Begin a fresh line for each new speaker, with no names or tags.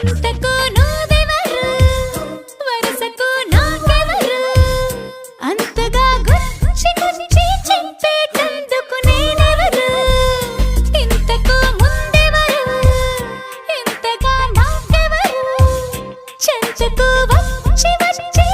ఇంతకు నువ్వెవరు వరసకు నాకెవరు అంతగా గుచ్చి గుచ్చి చెప్పేటందుకు నేనెవరు ఇంతకు ముందెవరు ఇంతగా నాకెవరు చెంతకు వచ్చి వచ్చి